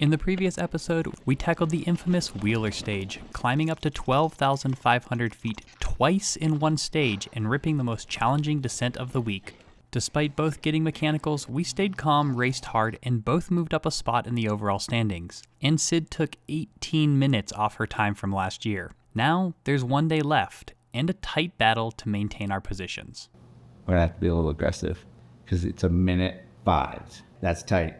In the previous episode, we tackled the infamous Wheeler stage, climbing up to 12,500 feet twice in one stage and ripping the most challenging descent of the week. Despite both getting mechanicals, we stayed calm, raced hard, and both moved up a spot in the overall standings. And Sid took 18 minutes off her time from last year. Now, there's one day left, and a tight battle to maintain our positions. We're gonna have to be a little aggressive, because it's a minute 5. That's tight.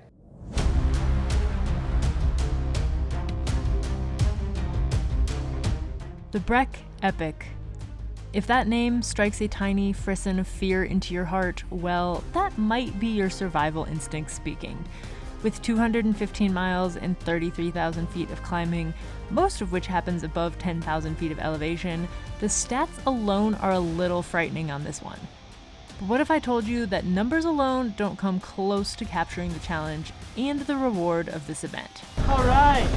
The Breck Epic. If that name strikes a tiny frisson of fear into your heart, well, that might be your survival instinct speaking. With 215 miles and 33,000 feet of climbing, most of which happens above 10,000 feet of elevation, the stats alone are a little frightening on this one. But what if I told you that numbers alone don't come close to capturing the challenge and the reward of this event? All right,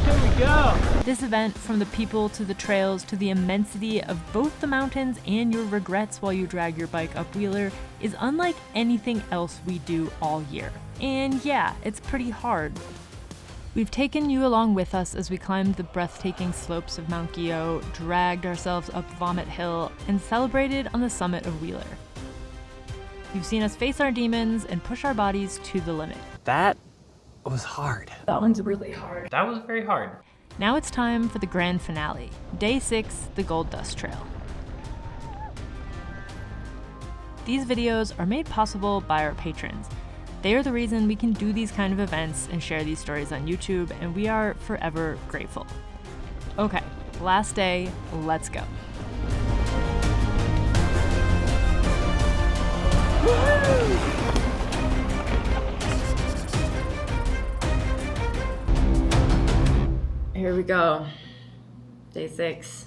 here we go. This event, from the people to the trails to the immensity of both the mountains and your regrets while you drag your bike up Wheeler, is unlike anything else we do all year. And yeah, it's pretty hard. We've taken you along with us as we climbed the breathtaking slopes of Mount Guyot, dragged ourselves up Vomit Hill, and celebrated on the summit of Wheeler. You've seen us face our demons and push our bodies to the limit. That was hard. That one's really hard. That was very hard. Now it's time for the grand finale, Day 6, the Gold Dust Trail. These videos are made possible by our patrons. They are the reason we can do these kind of events and share these stories on YouTube, and we are forever grateful. Okay, last day, let's go. Here we go. Day 6.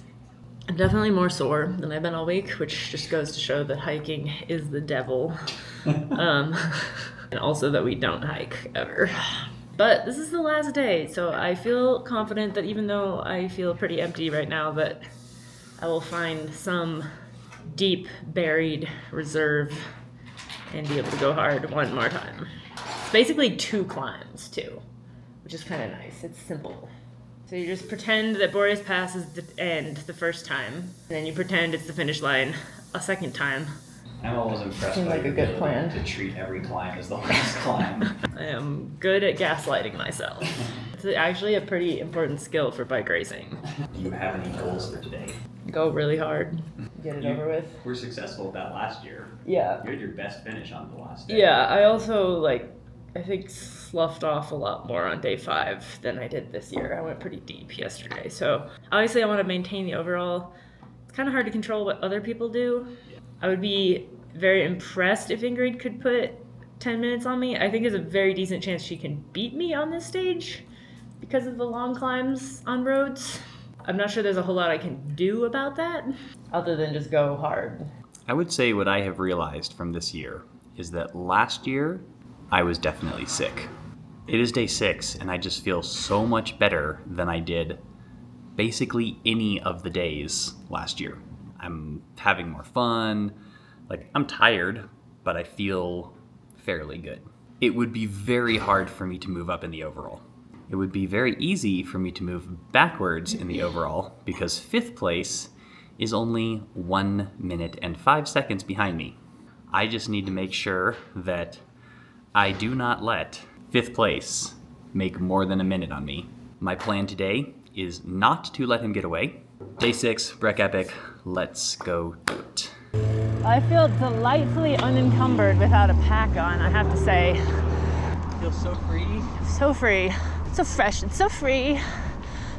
I'm definitely more sore than I've been all week, which just goes to show that hiking is the devil. And also that we don't hike ever. But this is the last day, so I feel confident that even though I feel pretty empty right now, that I will find some deep buried reserve and be able to go hard one more time. It's basically 2 climbs too, which is kind of nice. It's simple. So you just pretend that Boreas Pass is the end the first time, and then you pretend it's the finish line a second time. I'm always impressed Seems by like a your good ability plan. to treat every climb as the last climb. I am good at gaslighting myself. It's actually a pretty important skill for bike racing. Do you have any goals for today? Go really hard, get it over with. We're successful with that last year. Yeah. You had your best finish on the last day. Yeah, I also, I think sloughed off a lot more on day 5 than I did this year. I went pretty deep yesterday. So obviously I want to maintain the overall. It's kind of hard to control what other people do. I would be very impressed if Ingrid could put 10 minutes on me. I think there's a very decent chance she can beat me on this stage because of the long climbs on roads. I'm not sure there's a whole lot I can do about that other than just go hard. I would say what I have realized from this year is that last year, I was definitely sick. It is day 6, and I just feel so much better than I did basically any of the days last year. I'm having more fun. I'm tired, but I feel fairly good. It would be very hard for me to move up in the overall. It would be very easy for me to move backwards in the overall because 5th place is only 1 minute and 5 seconds behind me. I just need to make sure that I do not let 5th place make more than a minute on me. My plan today is not to let him get away. Day 6, Breck Epic, let's go do it. I feel delightfully unencumbered without a pack on, I have to say. Feels so free. So free. So fresh and so free.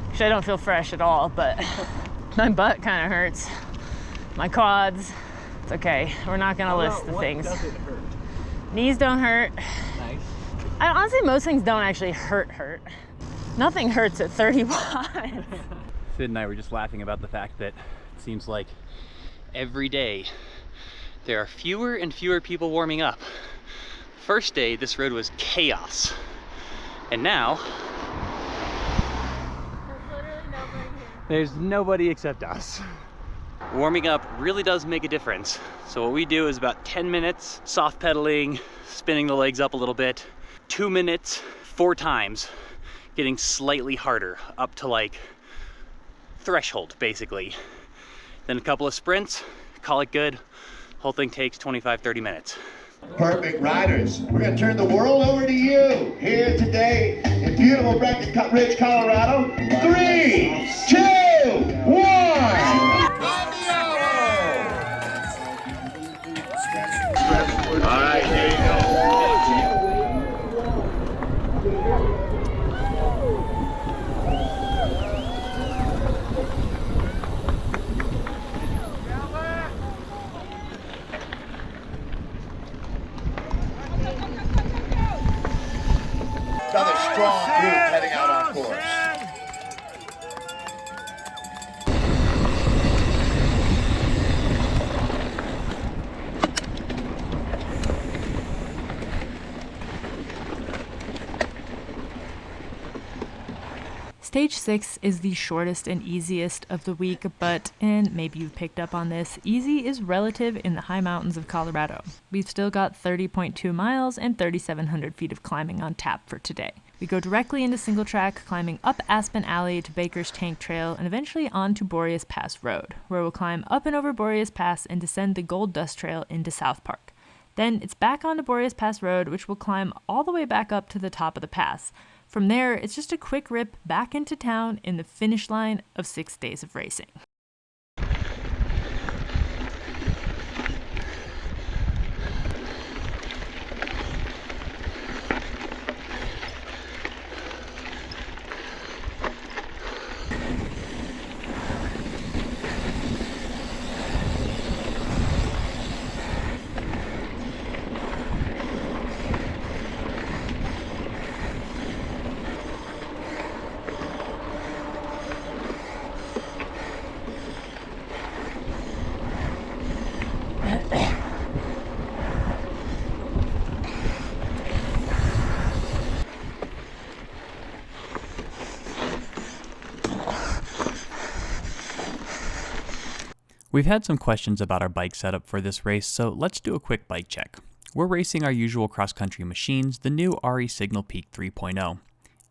Actually, I don't feel fresh at all, but my butt kind of hurts. My quads. It's okay. We're not going to list the things. What doesn't hurt? Knees don't hurt. Nice. Honestly, most things don't actually hurt. Nothing hurts at 31. Sid and I were just laughing about the fact that it seems like every day there are fewer and fewer people warming up. First day, this road was chaos. And now, there's nobody except us. Warming up really does make a difference. So what we do is about 10 minutes, soft pedaling, spinning the legs up a little bit, 2 minutes, 4 times, getting slightly harder up to like threshold basically. Then a couple of sprints, call it good. Whole thing takes 25-30 minutes. Perfect riders. We're going to turn the world over to you here today in beautiful Breck Ridge, Colorado. 3, 2, 1. All right, there you go. Another strong group heading out on course. Stage 6 is the shortest and easiest of the week, but, and maybe you've picked up on this, easy is relative in the high mountains of Colorado. We've still got 30.2 miles and 3,700 feet of climbing on tap for today. We go directly into single track, climbing up Aspen Alley to Baker's Tank Trail and eventually on to Boreas Pass Road, where we'll climb up and over Boreas Pass and descend the Gold Dust Trail into South Park. Then it's back onto Boreas Pass Road, which will climb all the way back up to the top of the pass. From there, it's just a quick rip back into town in the finish line of 6 days of racing. We've had some questions about our bike setup for this race, so let's do a quick bike check. We're racing our usual cross-country machines, the new RE Signal Peak 3.0.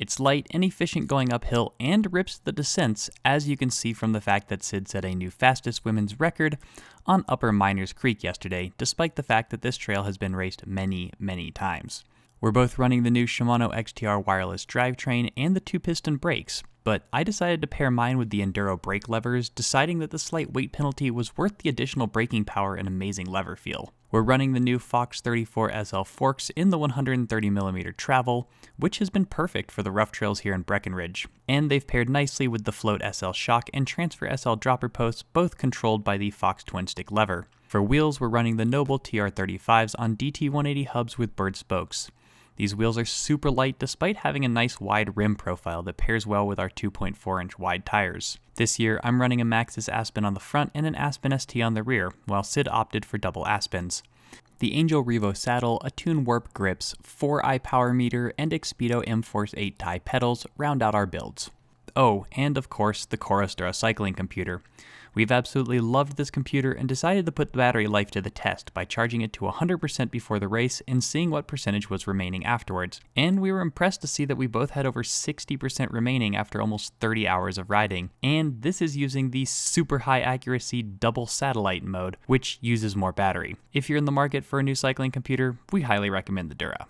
It's light and efficient going uphill and rips the descents, as you can see from the fact that Sid set a new fastest women's record on Upper Miners Creek yesterday, despite the fact that this trail has been raced many, many times. We're both running the new Shimano XTR wireless drivetrain and the 2-piston brakes, but I decided to pair mine with the Enduro brake levers, deciding that the slight weight penalty was worth the additional braking power and amazing lever feel. We're running the new Fox 34 SL forks in the 130mm travel, which has been perfect for the rough trails here in Breckenridge, and they've paired nicely with the Float SL shock and Transfer SL dropper posts, both controlled by the Fox twin stick lever. For wheels, we're running the Noble TR35s on DT180 hubs with bird spokes. These wheels are super light despite having a nice wide rim profile that pairs well with our 2.4-inch wide tires. This year, I'm running a Maxxis Aspen on the front and an Aspen ST on the rear, while Sid opted for double Aspens. The Angel Revo saddle, Attune Warp grips, 4i power meter, and Expedo M-Force 8 tie pedals round out our builds. Oh, and of course, the Chorusdura cycling computer. We've absolutely loved this computer and decided to put the battery life to the test by charging it to 100% before the race and seeing what percentage was remaining afterwards. And we were impressed to see that we both had over 60% remaining after almost 30 hours of riding. And this is using the super high accuracy double satellite mode, which uses more battery. If you're in the market for a new cycling computer, we highly recommend the Dura.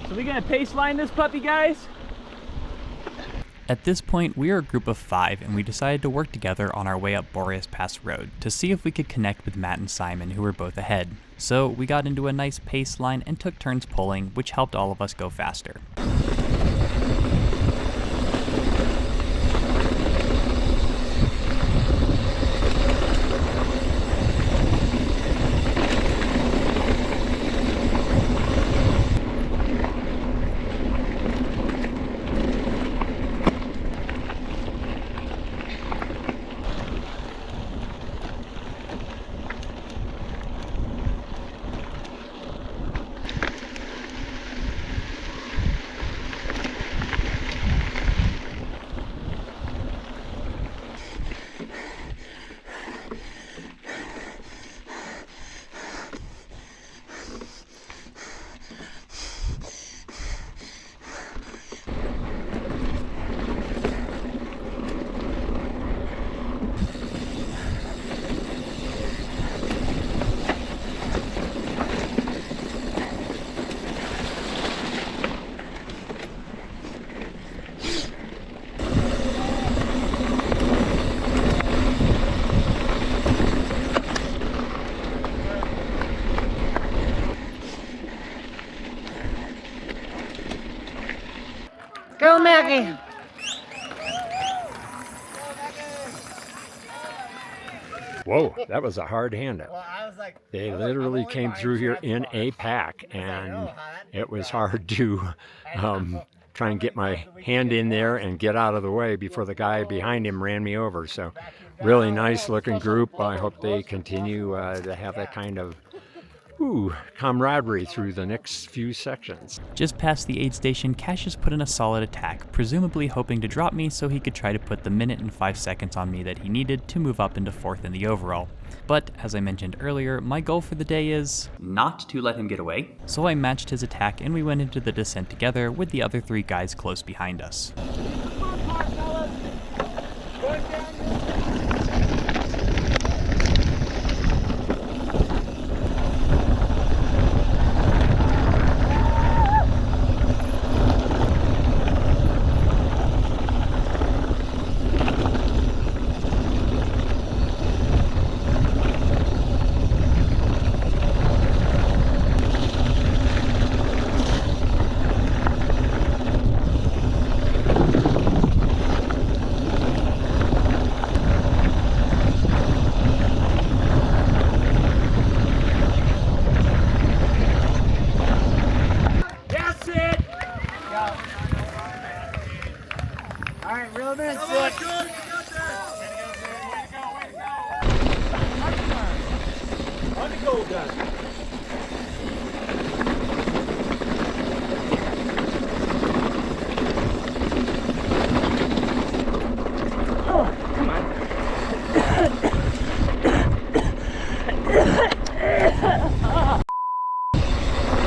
So we gonna pace line this puppy, guys? At this point, we are a group of 5, and we decided to work together on our way up Boreas Pass Road to see if we could connect with Matt and Simon, who were both ahead. So we got into a nice pace line and took turns pulling, which helped all of us go faster. Go, Maggie! Whoa, that was a hard handout. They literally came through here in a pack, and it was hard to try and get my hand in there and get out of the way before the guy behind him ran me over. So really nice looking group. I hope they continue to have that kind of camaraderie through the next few sections. Just past the aid station, Cassius put in a solid attack, presumably hoping to drop me so he could try to put the minute and 5 seconds on me that he needed to move up into 4th in the overall. But, as I mentioned earlier, my goal for the day is Not to let him get away. so I matched his attack and we went into the descent together with the other 3 guys close behind us.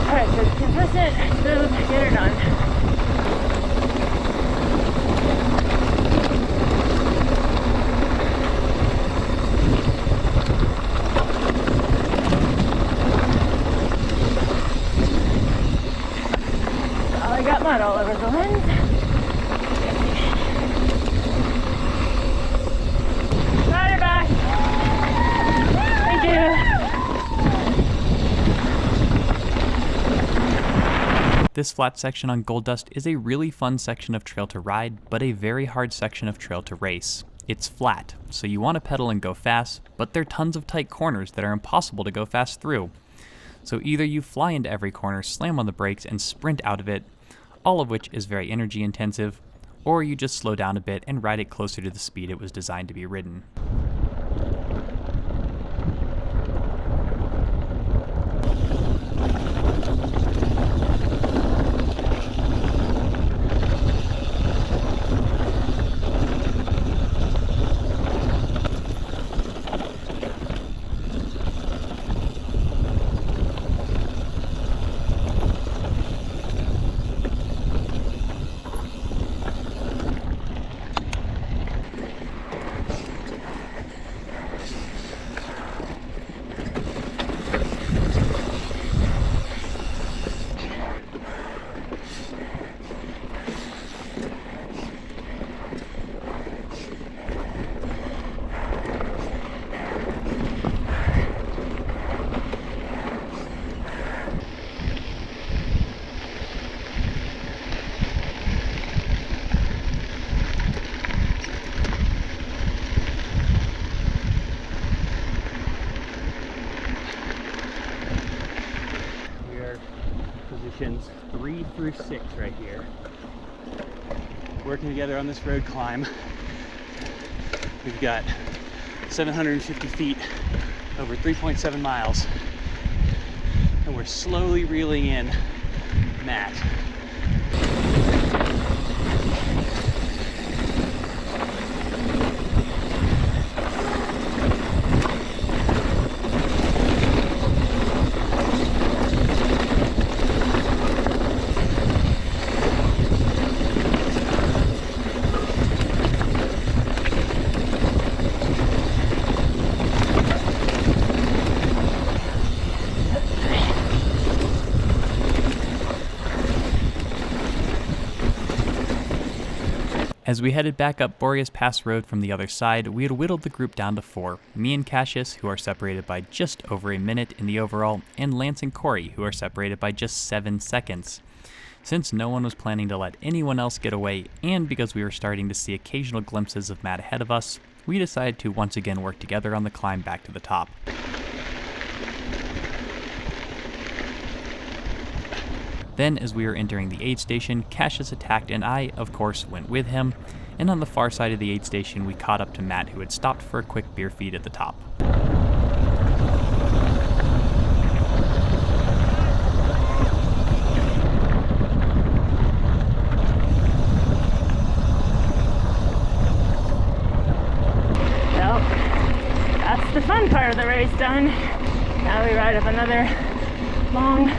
Alright, so consistent, smooth, get her done. I got mud all over the lens. Got her back. Thank you. This flat section on Gold Dust is a really fun section of trail to ride, but a very hard section of trail to race. It's flat, so you want to pedal and go fast, but there are tons of tight corners that are impossible to go fast through. So either you fly into every corner, slam on the brakes, and sprint out of it, all of which is very energy intensive, or you just slow down a bit and ride it closer to the speed it was designed to be ridden. positions 3 through 6 right here. Working together on this road climb. We've got 750 feet over 3.7 miles. And we're slowly reeling in Matt. As we headed back up Boreas Pass Road from the other side, we had whittled the group down to 4. Me and Cassius, who are separated by just over a minute in the overall, and Lance and Corey, who are separated by just 7 seconds. Since no one was planning to let anyone else get away, and because we were starting to see occasional glimpses of Matt ahead of us, we decided to once again work together on the climb back to the top. Then, as we were entering the aid station, Cassius attacked and I, of course, went with him, and on the far side of the aid station we caught up to Matt, who had stopped for a quick beer feed at the top. Well, that's the fun part of the race done. Now we ride up another long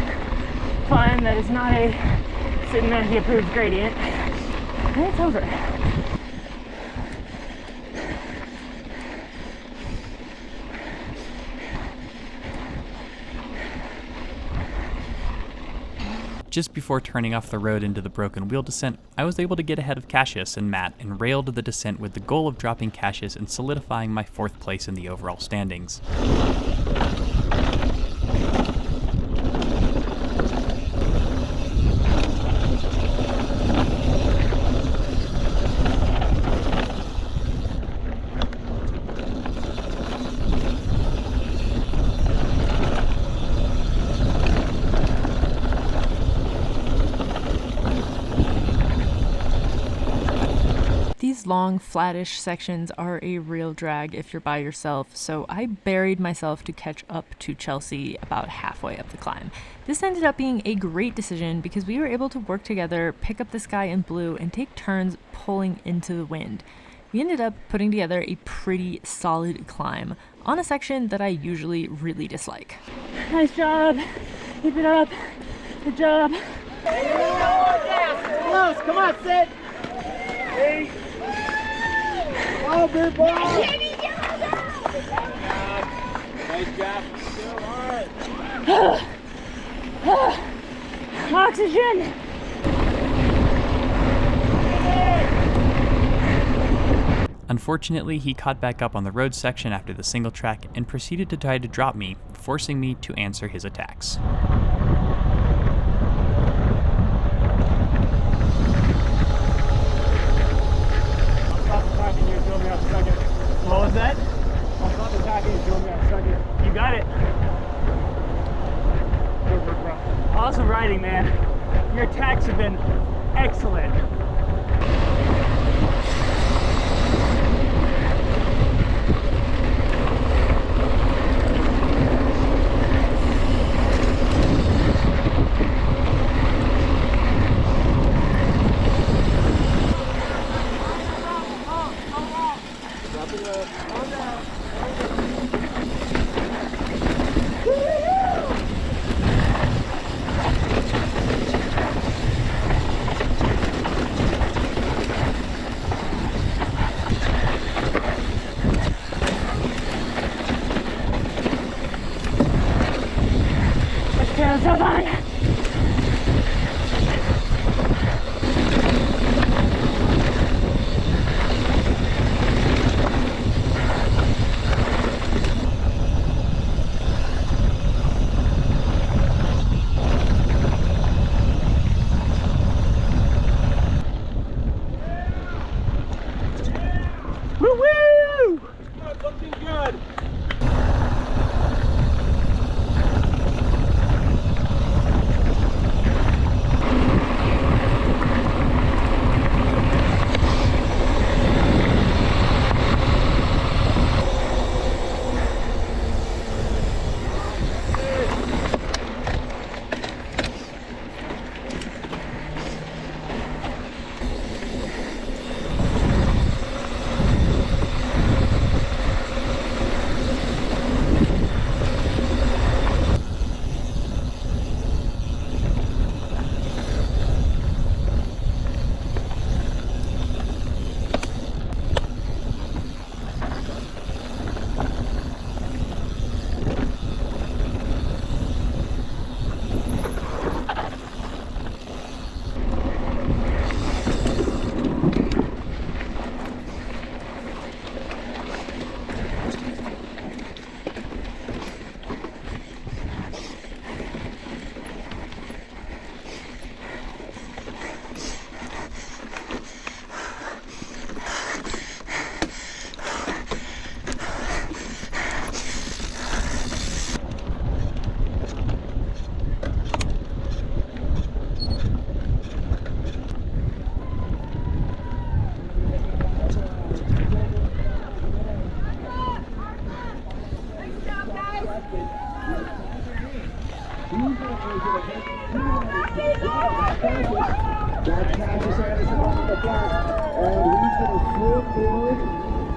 climb that is not a Sid-Mackie approved gradient. And it's over. Just before turning off the road into the broken wheel descent, I was able to get ahead of Cassius and Matt and railed the descent with the goal of dropping Cassius and solidifying my 4th place in the overall standings. These long, flattish sections are a real drag if you're by yourself, so I buried myself to catch up to Chelsea about halfway up the climb. This ended up being a great decision because we were able to work together, pick up this guy in blue, and take turns pulling into the wind. We ended up putting together a pretty solid climb on a section that I usually really dislike. Nice job. Keep it up. Good job. Close, come on, Sid. Hey. Oh, big ball. Nice job. Still hard. Oxygen. Unfortunately, he caught back up on the road section after the single track and proceeded to try to drop me, forcing me to answer his attacks. What was that? You got it. Awesome riding, man. Your attacks have been excellent.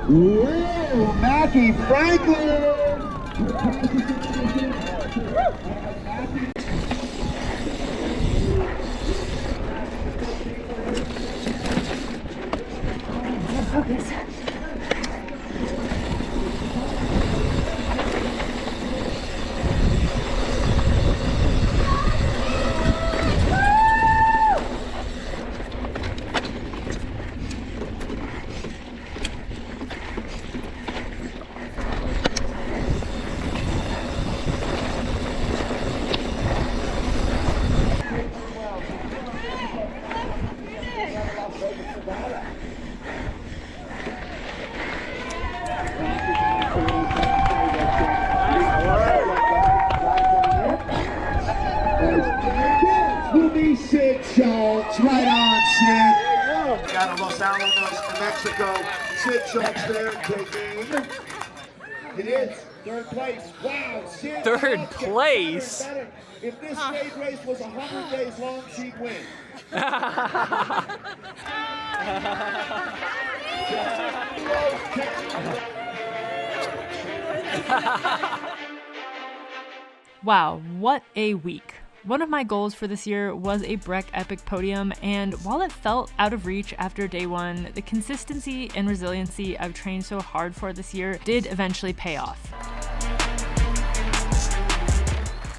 Whoa, Mackie Franklin! Focus. Schultz, right on, Sid. Out of Los Alamos, New Mexico. Sid Schultz there taking. It is third place. Wow, Sid. Third place? If this stage race was 100 days long, she'd win. Wow, what a week. One of my goals for this year was a Breck Epic podium, and while it felt out of reach after day one, the consistency and resiliency I've trained so hard for this year did eventually pay off.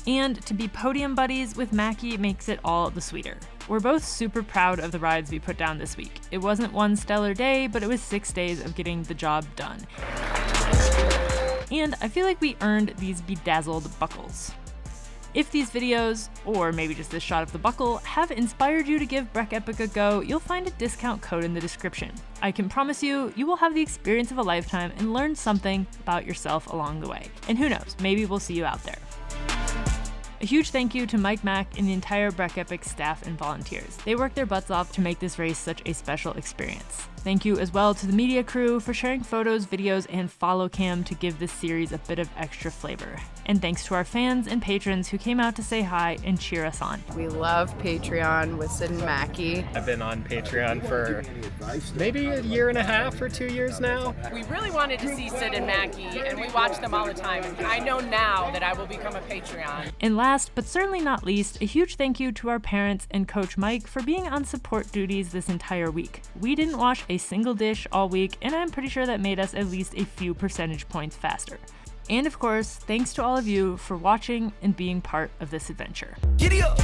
And to be podium buddies with Mackie makes it all the sweeter. We're both super proud of the rides we put down this week. It wasn't one stellar day, but it was 6 days of getting the job done. And I feel like we earned these bedazzled buckles. If these videos, or maybe just this shot of the buckle, have inspired you to give Breck Epic a go, you'll find a discount code in the description. I can promise you, you will have the experience of a lifetime and learn something about yourself along the way. And who knows, maybe we'll see you out there. A huge thank you to Mike Mack and the entire Breck Epic staff and volunteers. They worked their butts off to make this race such a special experience. Thank you as well to the media crew for sharing photos, videos, and follow cam to give this series a bit of extra flavor. And thanks to our fans and patrons who came out to say hi and cheer us on. We love Patreon with Sid and Mackie. I've been on Patreon for maybe a year and a half or 2 years now. We really wanted to see Sid and Mackie, and we watch them all the time. I know now that I will become a Patreon. And last, but certainly not least, a huge thank you to our parents and Coach Mike for being on support duties this entire week. We didn't wash a single dish all week, and I'm pretty sure that made us at least a few percentage points faster. And of course, thanks to all of you for watching and being part of this adventure. Giddy up!